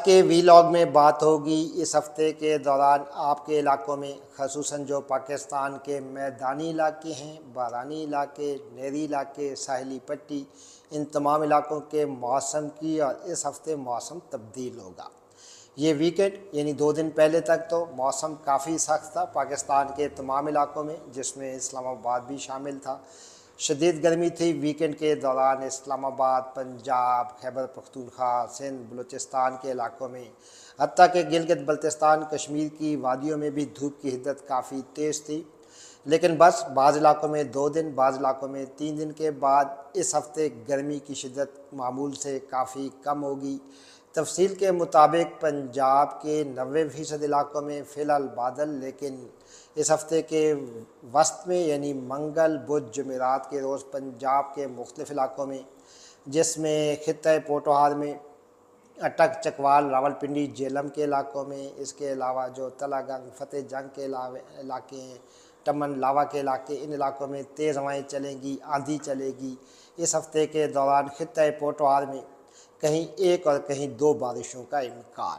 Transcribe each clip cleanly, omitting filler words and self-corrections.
के वीलॉग में बात होगी इस हफ्ते के दौरान आपके इलाकों में, ख़ुसूसन जो पाकिस्तान के मैदानी इलाके हैं, बारानी इलाके, नहरी इलाके, साहिली पट्टी, इन तमाम इलाकों के मौसम की। और इस हफ्ते मौसम तब्दील होगा। ये वीकेंड यानी 2 दिन पहले तक तो मौसम काफ़ी सख्त था पाकिस्तान के तमाम इलाकों में, जिसमें इस्लामाबाद भी शामिल था। शदीद गर्मी थी। वीकेंड के दौरान इस्लामाबाद, पंजाब, खैबर पख्तूनख्वा, सिंध, बलूचिस्तान के इलाकों में, हत्ता कि गिलगित बल्तिस्तान, कश्मीर की वादियों में भी धूप की हिद्दत काफ़ी तेज़ थी। लेकिन बस बाज़ इलाकों में 2 दिन, बाज़ इलाकों में 3 दिन के बाद इस हफ्ते गर्मी की शिद्दत मामूल से काफ़ी कम होगी। तफसील के मुताबिक पंजाब के 90% इलाकों में फ़िलहाल बादल, लेकिन इस हफ्ते के वस्त में यानी मंगल, बुध, जुमेरात के रोज़ पंजाब के मुख्तलिफ़ इलाकों में, जिसमें खित्ते पोटोहार में, अटक, चकवाल, रावलपिंडी, जेलम के इलाकों में, इसके अलावा जो तलागंग, फतेह जंग के इलाके हैं, टमन, लावा के इलाके, इन इलाकों में तेज़ हवाएँ चलेंगी, आंधी चलेगी। इस हफ्ते के दौरान खित्ते पोटोहार में कहीं 1 और कहीं 2 बारिशों का इम्कान।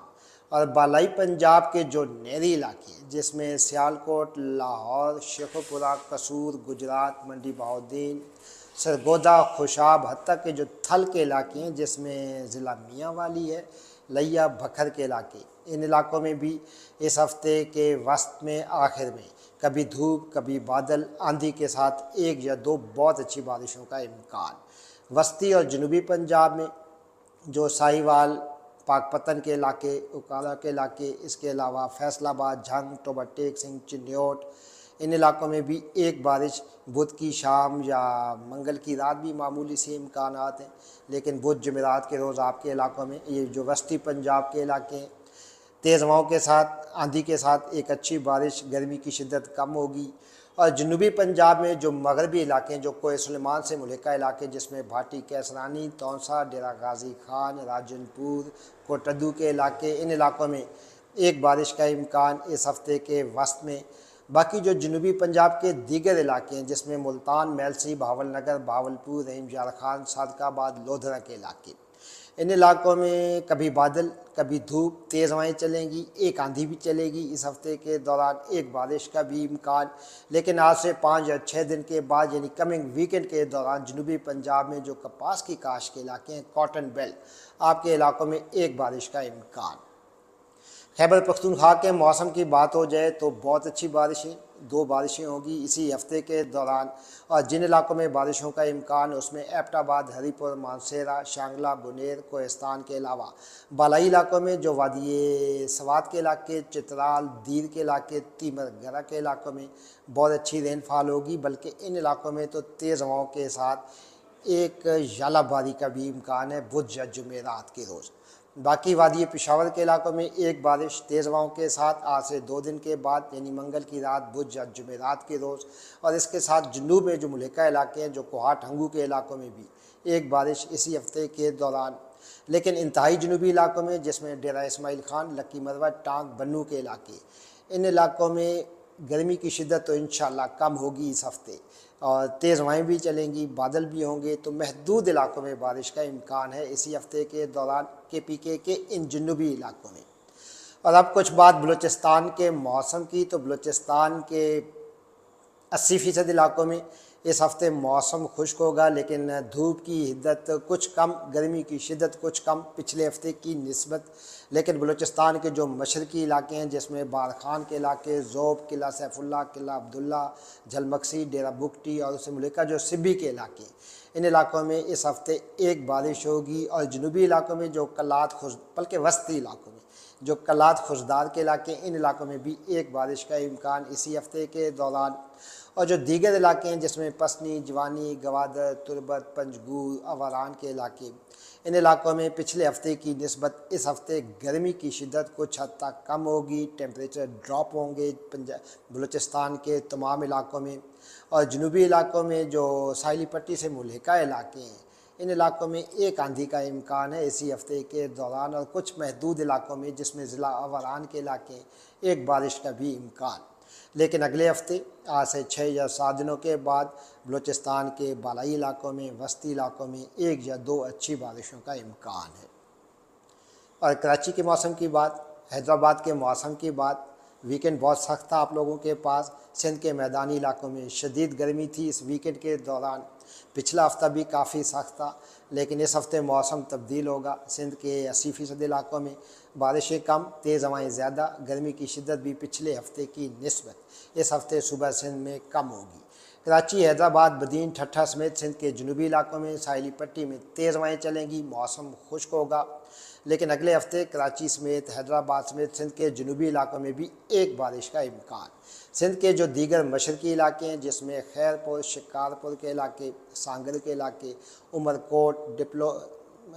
और बालाई पंजाब के जो नहरी इलाके हैं, जिसमें सियालकोट, लाहौर, शेखुपुरा, कसूर, गुजरात, मंडी बहाउद्दीन, सरगोदा, खुशाब, हत्ता के जो थल के इलाके हैं, जिसमें ज़िला मियांवाली है, लिया, भखर के इलाके, इन इलाकों में भी इस हफ्ते के वस्त में आखिर में कभी धूप, कभी बादल, आंधी के साथ 1 या 2 बहुत अच्छी बारिशों का इम्कान। वस्ती और जनूबी पंजाब में जो साहिवाल, पाकपतन के इलाके, उकाला के इलाके, इसके अलावा फैसलाबाद, झंग, टोबा टेक सिंह, चिन्योट, इन इलाकों में भी 1 बारिश बुध की शाम या मंगल की रात भी मामूली से इम्कानात हैं। लेकिन बुध, जुमेरात के रोज़ आपके इलाकों में, ये जो वस्ती पंजाब के इलाके हैं, तेज़ हवाओं के साथ, आंधी के साथ एक अच्छी बारिश, गर्मी की शिद्दत कम होगी। और जनूबी पंजाब में जो मगरबी इलाके हैं, जो कोहे सुलेमान से मुल्का इलाके, जिसमें भाटी, कैसरानी, तौंसा, डेरा गाजी खान, राजनपुर, कोटद्दू के इलाके, इन इलाकों में 1 बारिश का इम्कान इस हफ्ते के वस्त में। बाकी जो जनूबी पंजाब के दीगर इलाके हैं, जिसमें मुल्तान, मेलसी, भावलनगर, भावलपुर, रहीम यार खान, सादकाबाद, लोधरा के इलाके, इन इलाकों में कभी बादल, कभी धूप, तेज़ हवाएँ चलेंगी, 1 आंधी भी चलेगी। इस हफ्ते के दौरान 1 बारिश का भी इम्कान। लेकिन आज से 5 या 6 दिन के बाद यानी कमिंग वीकेंड के दौरान जनूबी पंजाब में जो कपास की काश्त के इलाके हैं, कॉटन बेल्ट, आपके इलाकों में 1 बारिश का इम्कान। खैबर पख्तूनख्वा के मौसम की बात हो जाए तो बहुत अच्छी बारिशें, 2 बारिशें होगी इसी हफ्ते के दौरान। और जिन इलाकों में बारिशों का इम्कान, उसमें एबटाबाद, हरीपुर, मानसेरा, शांगला, बुनेर, कोहिस्तान के अलावा बालाई इलाकों में जो वादी सवात के इलाके, चित्राल, दीर के इलाके, तीमरगरा के इलाकों में बहुत अच्छी रेनफॉल होगी। बल्कि इन इलाकों में तो तेज़ हवाओं के साथ एक यालाबारी का भी इम्कान है बुध या जुमेरात के रोज़। बाकी वादी पेशावर के इलाकों में 1 बारिश तेज़ हवाओं के साथ आज से 2 दिन के बाद यानी मंगल की रात, बुध या जुमेरात के रोज़। और इसके साथ जनूब में जो मुल्का इलाके हैं, जो कोहाट, हंगू के इलाकों में भी 1 बारिश इसी हफ्ते के दौरान। लेकिन इंतहाई जनूबी इलाकों में, जिसमें डेरा इस्माइल खान, लक्की मरवा, टांग, बन्नू के इलाके, इन इलाकों में गर्मी की शिद्दत तो इंशाअल्लाह कम होगी इस हफ्ते। और तेज़ हवाएँ भी चलेंगी, बादल भी होंगे, तो महदूद इलाकों में बारिश का इम्कान है इसी हफ्ते के दौरान KPK के इन जनूबी इलाकों में। और अब कुछ बात बलूचिस्तान के मौसम की। तो बलूचिस्तान के 80% इलाकों में इस हफ्ते मौसम खुश्क होगा, लेकिन धूप की हिद्दत कुछ कम, गर्मी की शिद्दत कुछ कम पिछले हफ्ते की निस्बत। लेकिन बलूचिस्तान के जो मशरकी इलाके हैं, जिसमें बारखान के इलाके, ज़ोब, किला सैफुल्ला, किला अब्दुल्ला, झलमक्सी, डेरा बुगटी और उससे मुल्का जो सिब्बी के इलाके, इन इलाकों में इस हफ्ते 1 बारिश होगी। और जनूबी इलाकों में जो कलात बल्कि वस्ती इलाकों में जो कलात खुशदार के इलाके, इन इलाकों में भी 1 बारिश का इम्कान इसी हफ्ते के दौरान। और जो दीगर इलाके हैं, जिसमें पसनी, जवानी, गवादर, तुरबत, पंजगूर, अवारान के इलाके, इन इलाकों में पिछले हफ्ते की निस्बत इस हफ्ते गर्मी की शिद्दत कुछ हद तक कम होगी। टेम्परेचर ड्रॉप होंगे बलूचिस्तान के तमाम इलाकों में। और जनूबी इलाकों में जो साहिली पट्टी से मुल्हिका इलाके हैं, इन इलाकों में 1 आंधी का इम्कान है इसी हफ्ते के दौरान। और कुछ महदूद इलाकों में, जिसमें ज़िला अवारान के इलाके, 1 बारिश का भी इम्कान। लेकिन अगले हफ्ते आज से 6 या 7 दिनों के बाद बलूचिस्तान के बालाई इलाकों में, वस्ती इलाकों में 1 या 2 अच्छी बारिशों का इम्कान है। और कराची के मौसम की बात, हैदराबाद के मौसम की बात, वीकेंड बहुत सख्त था आप लोगों के पास। सिंध के मैदानी इलाकों में शदीद गर्मी थी इस वीकेंड के दौरान। पिछला हफ्ता भी काफ़ी सख्त था, लेकिन इस हफ्ते मौसम तब्दील होगा। सिंध के 80% इलाकों में बारिशें कम, तेज़ हवाएँ ज़्यादा, गर्मी की शिद्दत भी पिछले हफ्ते की निस्बत इस हफ्ते सुबह सिंध में कम होगी। कराची, हैदराबाद, बदीन, ठट्ठा समेत सिंध के जनूबी इलाकों में साहिली पट्टी में तेज़ हवाएँ चलेंगी, मौसम खुश्क होगा। लेकिन अगले हफ्ते कराची समेत, हैदराबाद समेत सिंध के जनूबी इलाकों में भी एक बारिश का इम्कान। सिंध के जो दीगर मशरकी इलाके हैं, जिसमें खैरपुर, शिकारपुर के इलाके, सांगल के इलाके, उमरकोट,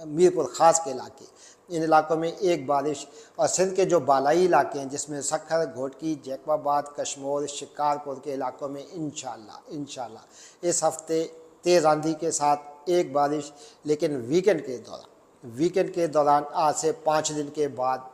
मीरपुर ख़ास के इलाके, इन इलाकों में एक बारिश। और सिंध के जो बालाई इलाके हैं, जिसमें सखर, घोटकी, जैकबाबाद, कशमोर, शिकारपुर के इलाकों में इंशाल्लाह इस हफ्ते तेज़ आंधी के साथ एक बारिश। लेकिन वीकेंड के दौरान आज से 5 दिन के बाद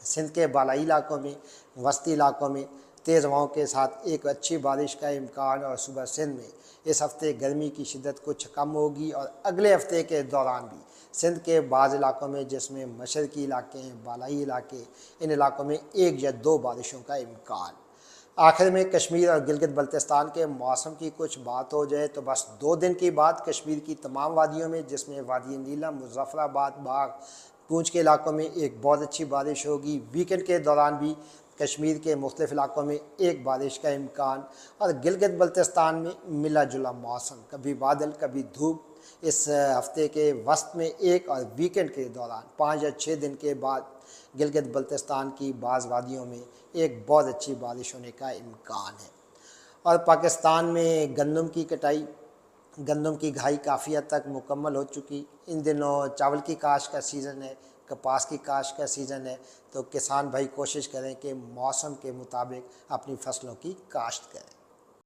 सिंध के बालाई इलाकों में, वस्ती इलाकों में तेज़ हवाओं के साथ एक अच्छी बारिश का इम्कान। और सुबह सिंध में इस हफ्ते गर्मी की शिद्दत कुछ कम होगी। और अगले हफ्ते के दौरान भी सिंध के बाज़ इलाकों में, जिसमें मशरकी इलाके हैं, बालाई इलाके, इन इलाकों में 1 या 2 बारिशों का इम्कान। आखिर में कश्मीर और गिलगित बल्तिस्तान के मौसम की कुछ बात हो जाए तो बस 2 दिन की बात कश्मीर की तमाम वादियों में, जिसमें वादी नीलम, मुजफ्फराबाद, बाग, पूंछ के इलाकों में एक बहुत अच्छी बारिश होगी। वीकेंड के दौरान भी कश्मीर के मुख्तलिफ इलाकों में एक बारिश का इम्कान। और गिलगित बल्तिस्तान में मिला जुला मौसम, कभी बादल कभी धूप। इस हफ्ते के वस्त में एक और वीकेंड के दौरान 5 या 6 दिन के बाद गिलगित बल्तिस्तान की बाज़ वादियों में एक बहुत अच्छी बारिश होने का इम्कान है। और पाकिस्तान में गंदम की कटाई, गंदम की घाई काफ़ी हद तक मुकम्मल हो चुकी। इन दिनों चावल की काश का सीज़न है, कपास की काश का सीज़न है, तो किसान भाई कोशिश करें कि मौसम के मुताबिक अपनी फसलों की काश्त करें।